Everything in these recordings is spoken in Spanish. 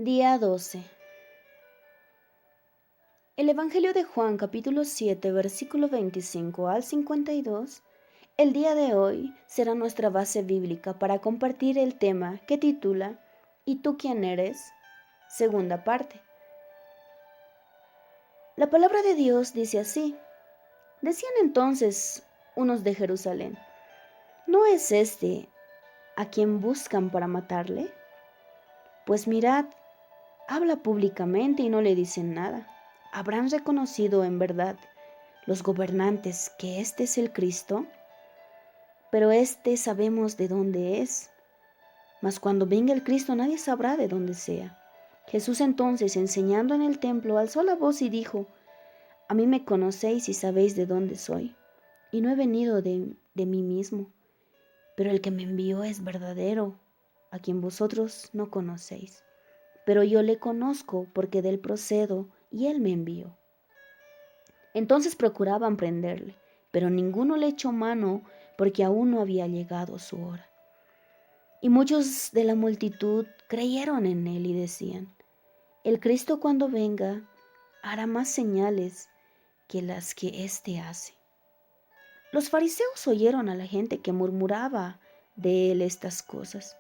Día 12. El Evangelio de Juan capítulo 7 versículo 25 al 52, el día de hoy será nuestra base bíblica para compartir el tema que titula ¿Y tú quién eres? Segunda parte. La palabra de Dios dice así: decían entonces unos de Jerusalén, ¿no es este a quien buscan para matarle? Pues mirad, habla públicamente y no le dicen nada. ¿Habrán reconocido en verdad los gobernantes que este es el Cristo? Pero este sabemos de dónde es. Mas cuando venga el Cristo nadie sabrá de dónde sea. Jesús entonces, enseñando en el templo, alzó la voz y dijo: a mí me conocéis y sabéis de dónde soy, y no he venido de mí mismo, pero el que me envió es verdadero, a quien vosotros no conocéis. Pero yo le conozco porque de él procedo y él me envió. Entonces procuraban prenderle, pero ninguno le echó mano porque aún no había llegado su hora. Y muchos de la multitud creyeron en él y decían: el Cristo cuando venga hará más señales que las que éste hace. Los fariseos oyeron a la gente que murmuraba de él estas cosas,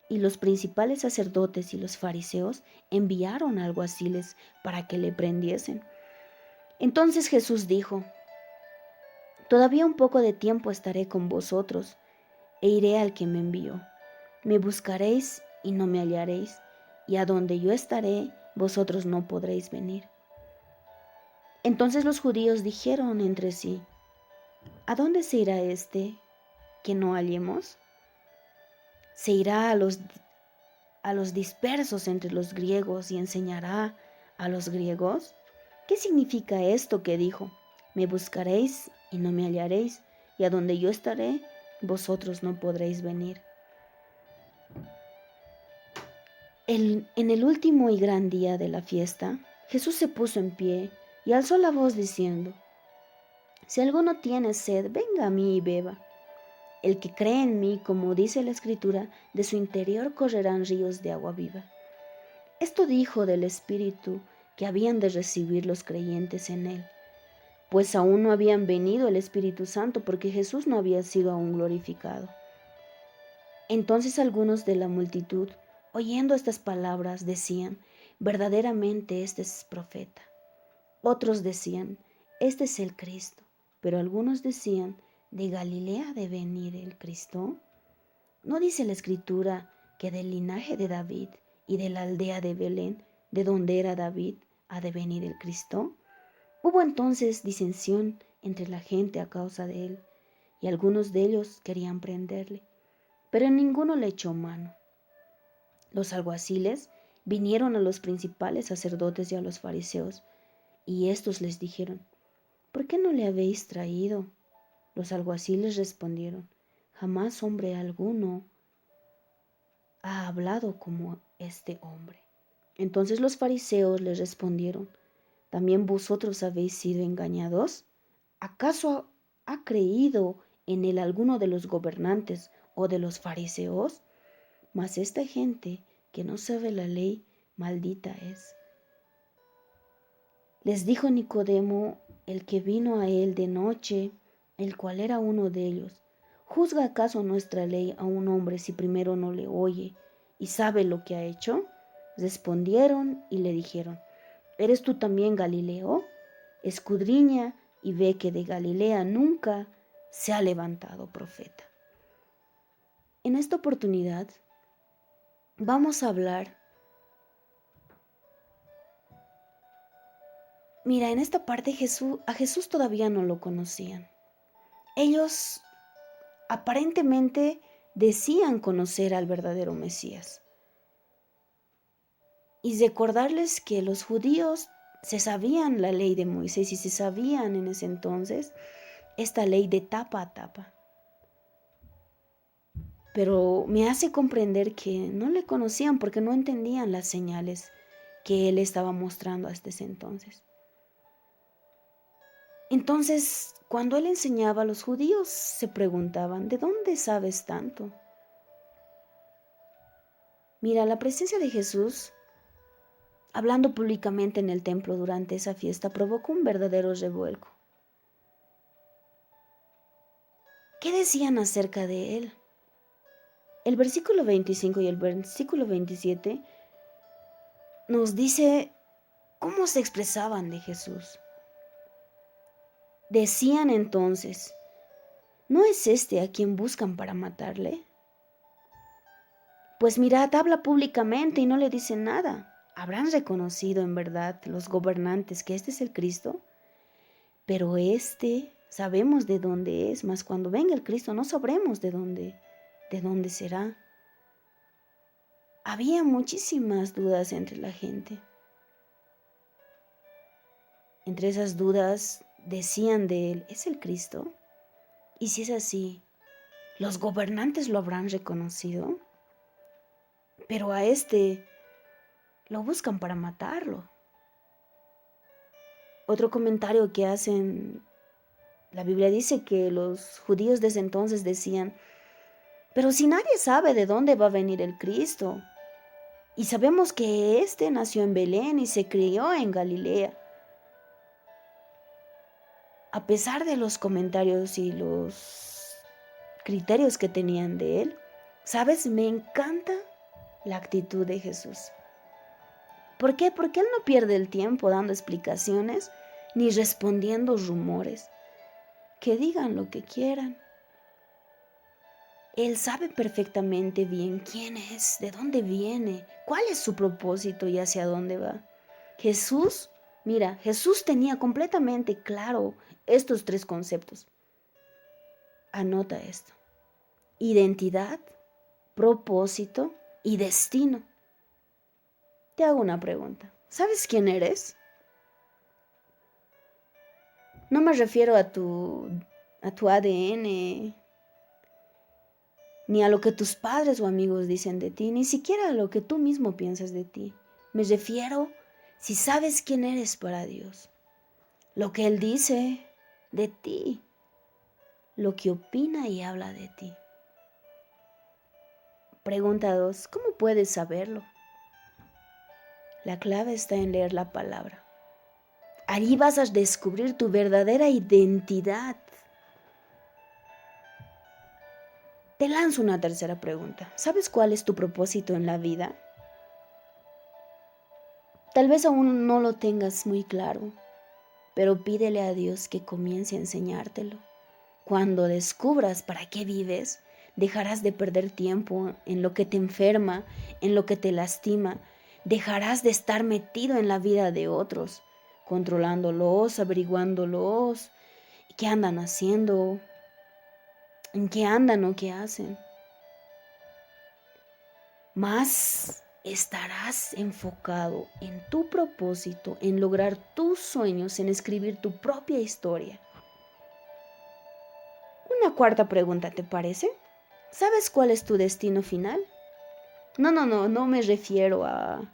y los principales sacerdotes y los fariseos enviaron alguaciles para que le prendiesen. Entonces Jesús dijo: todavía un poco de tiempo estaré con vosotros, e iré al que me envió. Me buscaréis y no me hallaréis, y a donde yo estaré, vosotros no podréis venir. Entonces los judíos dijeron entre sí: ¿a dónde se irá este que no hallemos? Se irá a los dispersos entre los griegos y enseñará a los griegos. ¿Qué significa esto que dijo? Me buscaréis y no me hallaréis, y a donde yo estaré, vosotros no podréis venir. En el último y gran día de la fiesta, Jesús se puso en pie y alzó la voz diciendo: si alguno tiene sed, venga a mí y beba. El que cree en mí, como dice la Escritura, de su interior correrán ríos de agua viva. Esto dijo del Espíritu que habían de recibir los creyentes en él, pues aún no habían venido el Espíritu Santo porque Jesús no había sido aún glorificado. Entonces algunos de la multitud, oyendo estas palabras, decían: verdaderamente este es profeta. Otros decían: este es el Cristo. Pero algunos decían: ¿de Galilea ha de venir el Cristo? ¿No dice la Escritura que del linaje de David y de la aldea de Belén, de donde era David, ha de venir el Cristo? Hubo entonces disensión entre la gente a causa de él, y algunos de ellos querían prenderle, pero ninguno le echó mano. Los alguaciles vinieron a los principales sacerdotes y a los fariseos, y éstos les dijeron: ¿por qué no le habéis traído? Los alguaciles respondieron: jamás hombre alguno ha hablado como este hombre. Entonces los fariseos les respondieron: ¿también vosotros habéis sido engañados? ¿Acaso ha creído en él alguno de los gobernantes o de los fariseos? Mas esta gente que no sabe la ley, maldita es. Les dijo Nicodemo, el que vino a él de noche, el cual era uno de ellos: ¿juzga acaso nuestra ley a un hombre si primero no le oye y sabe lo que ha hecho? Respondieron y le dijeron: ¿eres tú también Galileo? Escudriña y ve que de Galilea nunca se ha levantado profeta. En esta oportunidad vamos a hablar. Mira, en esta parte a Jesús todavía no lo conocían. Ellos aparentemente decían conocer al verdadero Mesías. Y recordarles que los judíos se sabían la ley de Moisés y se sabían en ese entonces esta ley de tapa a tapa. Pero me hace comprender que no le conocían porque no entendían las señales que él estaba mostrando hasta ese entonces. Entonces, cuando él enseñaba, los judíos se preguntaban: ¿de dónde sabes tanto? Mira, la presencia de Jesús hablando públicamente en el templo durante esa fiesta, provocó un verdadero revuelo. ¿Qué decían acerca de él? El versículo 25 y el versículo 27 nos dice cómo se expresaban de Jesús. Decían entonces, ¿no es este a quien buscan para matarle? Pues mirad, habla públicamente y no le dicen nada. ¿Habrán reconocido en verdad los gobernantes que este es el Cristo? Pero sabemos de dónde es, mas cuando venga el Cristo no sabremos de dónde será. Había muchísimas dudas entre la gente. Entre esas dudas decían de él, ¿es el Cristo? Y si es así, ¿los gobernantes lo habrán reconocido? Pero a lo buscan para matarlo. Otro comentario que hacen, la Biblia dice que los judíos desde entonces decían, pero si nadie sabe de dónde va a venir el Cristo, y sabemos que nació en Belén y se crió en Galilea. A pesar de los comentarios y los criterios que tenían de él, ¿sabes? Me encanta la actitud de Jesús. ¿Por qué? Porque él no pierde el tiempo dando explicaciones ni respondiendo rumores. Que digan lo que quieran. Él sabe perfectamente bien quién es, de dónde viene, cuál es su propósito y hacia dónde va. Jesús tenía completamente claro estos tres conceptos. Anota esto: identidad, propósito y destino. Te hago una pregunta. ¿Sabes quién eres? No me refiero a tu ADN, ni a lo que tus padres o amigos dicen de ti, ni siquiera a lo que tú mismo piensas de ti. Me refiero si sabes quién eres para Dios, lo que Él dice de ti, lo que opina y habla de ti. Pregunta 2. ¿Cómo puedes saberlo? La clave está en leer la palabra. Allí vas a descubrir tu verdadera identidad. Te lanzo una tercera pregunta. ¿Sabes cuál es tu propósito en la vida? Tal vez aún no lo tengas muy claro, pero pídele a Dios que comience a enseñártelo. Cuando descubras para qué vives, dejarás de perder tiempo en lo que te enferma, en lo que te lastima. Dejarás de estar metido en la vida de otros, controlándolos, averiguándolos, qué andan haciendo, en qué andan o qué hacen. Más estarás enfocado en tu propósito, en lograr tus sueños, en escribir tu propia historia. Una cuarta pregunta, ¿te parece? ¿Sabes cuál es tu destino final? No me refiero a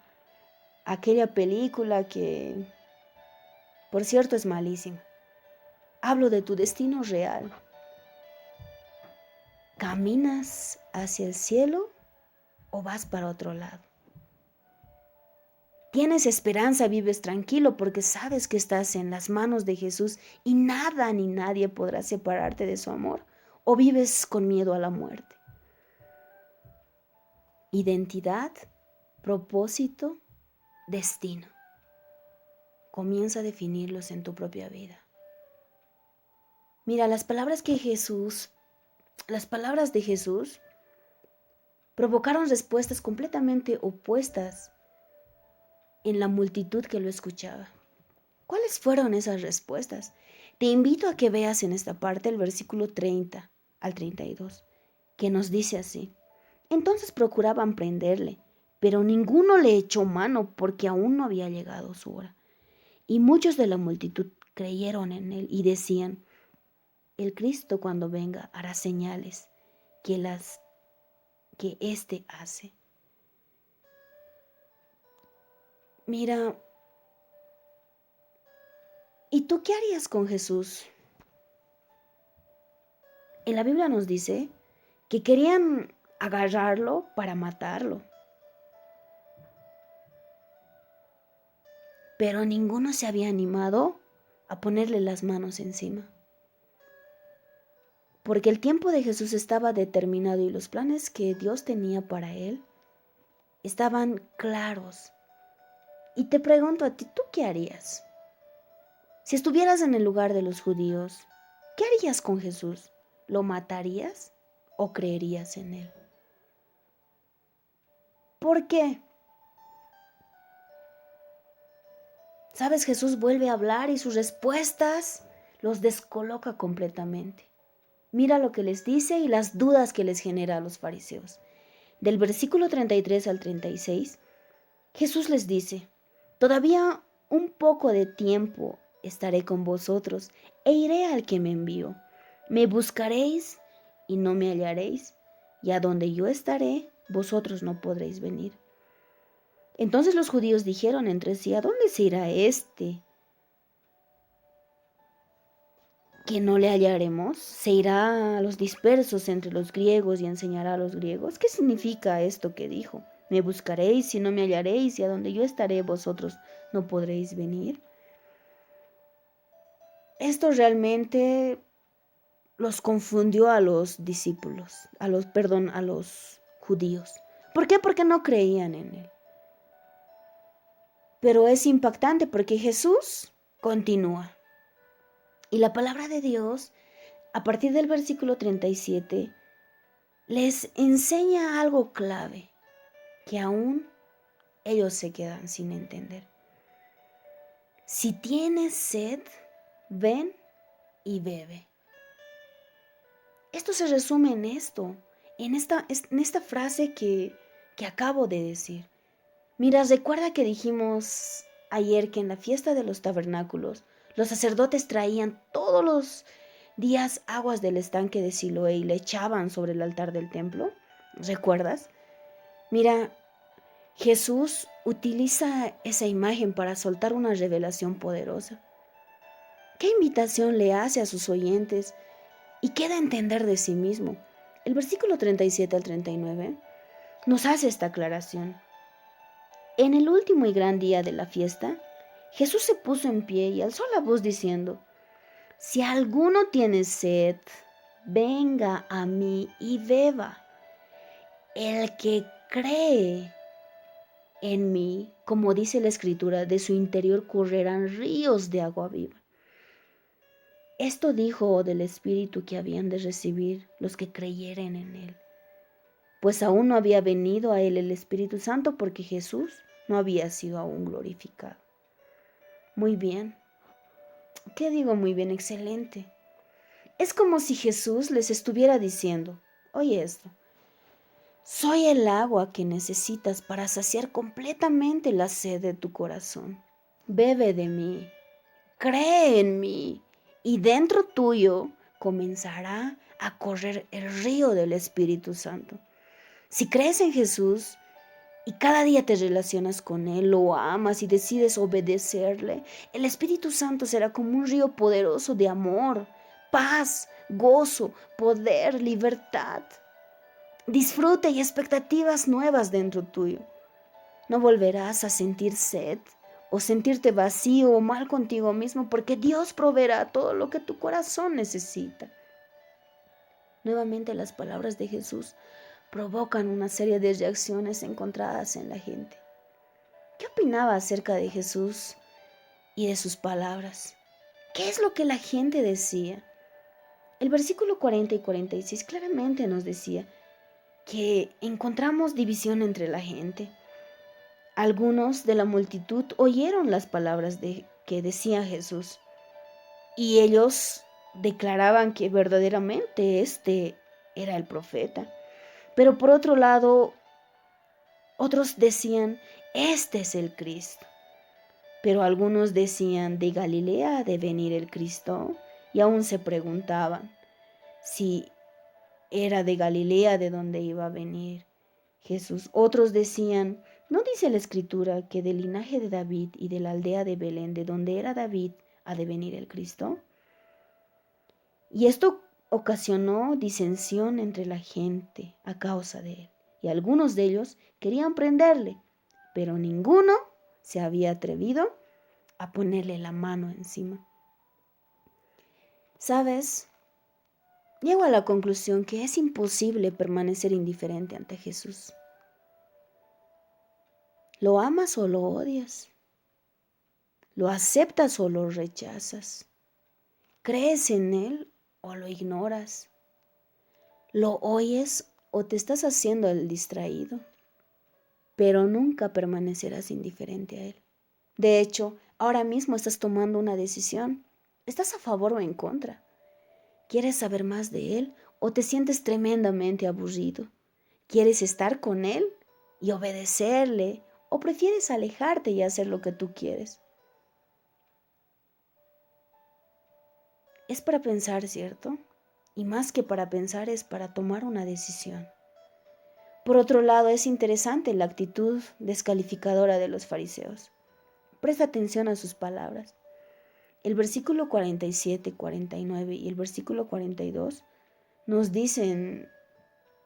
aquella película que, por cierto, es malísima. Hablo de tu destino real. ¿Caminas hacia el cielo o vas para otro lado? Tienes esperanza, vives tranquilo porque sabes que estás en las manos de Jesús y nada ni nadie podrá separarte de su amor. ¿O vives con miedo a la muerte? Identidad, propósito, destino. Comienza a definirlos en tu propia vida. Mira, las palabras de Jesús provocaron respuestas completamente opuestas en la multitud que lo escuchaba. ¿Cuáles fueron esas respuestas? Te invito a que veas en esta parte el versículo 30 al 32, que nos dice así: entonces procuraban prenderle, pero ninguno le echó mano porque aún no había llegado su hora. Y muchos de la multitud creyeron en él y decían: el Cristo cuando venga hará señales que éste hace. Mira, ¿y tú qué harías con Jesús? En la Biblia nos dice que querían agarrarlo para matarlo. pero ninguno se había animado a ponerle las manos encima. Porque el tiempo de Jesús estaba determinado y los planes que Dios tenía para él estaban claros. Y te pregunto a ti, ¿tú qué harías? Si estuvieras en el lugar de los judíos, ¿qué harías con Jesús? ¿Lo matarías o creerías en él? ¿Por qué? ¿Sabes? Jesús vuelve a hablar y sus respuestas los descoloca completamente. Mira lo que les dice y las dudas que les genera a los fariseos. Del versículo 33 al 36, Jesús les dice: todavía un poco de tiempo estaré con vosotros e iré al que me envió. Me buscaréis y no me hallaréis, y a donde yo estaré, vosotros no podréis venir. Entonces los judíos dijeron entre sí: ¿a dónde se irá este que no le hallaremos? ¿Se irá a los dispersos entre los griegos y enseñará a los griegos? ¿Qué significa esto que dijo? Me buscaréis y no me hallaréis, y a donde yo estaré vosotros no podréis venir. Esto realmente los confundió a los discípulos, a los judíos. ¿Por qué? Porque no creían en él. Pero es impactante porque Jesús continúa. Y la palabra de Dios, a partir del versículo 37, les enseña algo clave que aún ellos se quedan sin entender. Si tienes sed, ven y bebe. Esto se resume en esto, en esta frase que acabo de decir. Mira, recuerda que dijimos ayer que en la fiesta de los tabernáculos, los sacerdotes traían todos los días aguas del estanque de Siloé y le echaban sobre el altar del templo. ¿Recuerdas? Mira, Jesús utiliza esa imagen para soltar una revelación poderosa. ¿Qué invitación le hace a sus oyentes y qué da a entender de sí mismo? El versículo 37 al 39 nos hace esta aclaración. En el último y gran día de la fiesta, Jesús se puso en pie y alzó la voz diciendo: si alguno tiene sed, venga a mí y beba. El que cree en mí, como dice la Escritura, de su interior correrán ríos de agua viva. Esto dijo del Espíritu que habían de recibir los que creyeren en él, pues aún no había venido a él el Espíritu Santo porque Jesús no había sido aún glorificado. Muy bien. ¿Qué digo muy bien? Excelente. Es como si Jesús les estuviera diciendo: oye esto, soy el agua que necesitas para saciar completamente la sed de tu corazón. Bebe de mí, cree en mí, y dentro tuyo comenzará a correr el río del Espíritu Santo. Si crees en Jesús y cada día te relacionas con Él, lo amas y decides obedecerle, el Espíritu Santo será como un río poderoso de amor, paz, gozo, poder, libertad, disfrute y expectativas nuevas dentro tuyo. No volverás a sentir sed o sentirte vacío o mal contigo mismo, porque Dios proveerá todo lo que tu corazón necesita. Nuevamente las palabras de Jesús provocan una serie de reacciones encontradas en la gente. ¿Qué opinaba acerca de Jesús y de sus palabras? ¿Qué es lo que la gente decía? El versículo 40 y 46 claramente nos decía que encontramos división entre la gente. Algunos de la multitud oyeron las palabras que decía Jesús y ellos declaraban que verdaderamente este era el profeta. Pero por otro lado, otros decían: este es el Cristo. Pero algunos decían: de Galilea ha de venir el Cristo. Y aún se preguntaban si era de Galilea de donde iba a venir Jesús. Otros decían: ¿no dice la Escritura que del linaje de David y de la aldea de Belén, de donde era David, ha de venir el Cristo? Y esto ocasionó disensión entre la gente a causa de él. Y algunos de ellos querían prenderle, pero ninguno se había atrevido a ponerle la mano encima. ¿Sabes? Llego a la conclusión que es imposible permanecer indiferente ante Jesús. ¿Lo amas o lo odias? ¿Lo aceptas o lo rechazas? ¿Crees en Él o lo ignoras? ¿Lo oyes o te estás haciendo el distraído? Pero nunca permanecerás indiferente a Él. De hecho, ahora mismo estás tomando una decisión. ¿Estás a favor o en contra? ¿Quieres saber más de Él o te sientes tremendamente aburrido? ¿Quieres estar con Él y obedecerle o prefieres alejarte y hacer lo que tú quieres? Es para pensar, ¿cierto? Y más que para pensar es para tomar una decisión. Por otro lado, es interesante la actitud descalificadora de los fariseos. Presta atención a sus palabras. El versículo 47, 49 y el versículo 42 nos dicen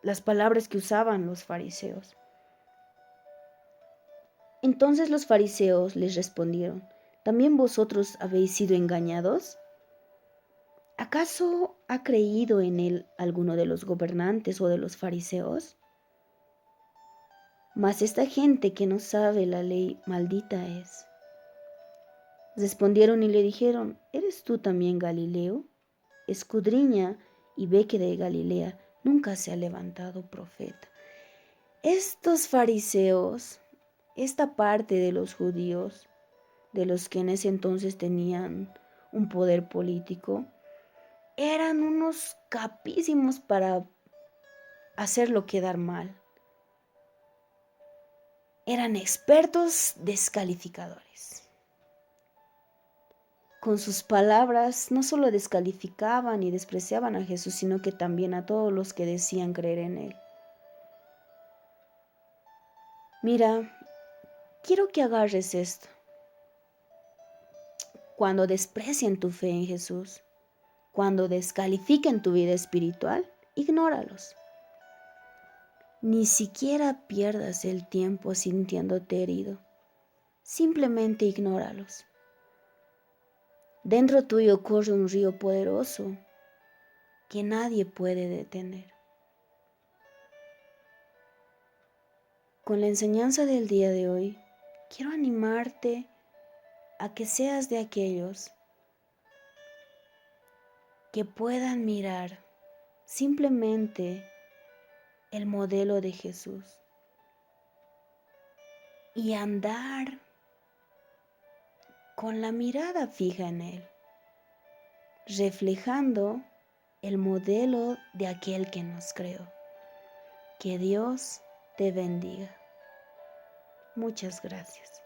las palabras que usaban los fariseos. Entonces los fariseos les respondieron: ¿también vosotros habéis sido engañados? ¿Acaso ha creído en él alguno de los gobernantes o de los fariseos? Mas esta gente que no sabe la ley, maldita es. Respondieron y le dijeron: ¿eres tú también Galileo? Escudriña y ve que de Galilea nunca se ha levantado profeta. Estos fariseos, esta parte de los judíos, de los que en ese entonces tenían un poder político, eran unos capísimos para hacerlo quedar mal. Eran expertos descalificadores. Con sus palabras no solo descalificaban y despreciaban a Jesús, sino que también a todos los que decían creer en Él. Mira, quiero que agarres esto. Cuando desprecien tu fe en Jesús, cuando descalifiquen tu vida espiritual, ignóralos. Ni siquiera pierdas el tiempo sintiéndote herido. Simplemente ignóralos. Dentro tuyo corre un río poderoso que nadie puede detener. Con la enseñanza del día de hoy, quiero animarte a que seas de aquellos que puedan mirar simplemente el modelo de Jesús y andar con la mirada fija en Él, reflejando el modelo de aquel que nos creó. Que Dios te bendiga. Muchas gracias.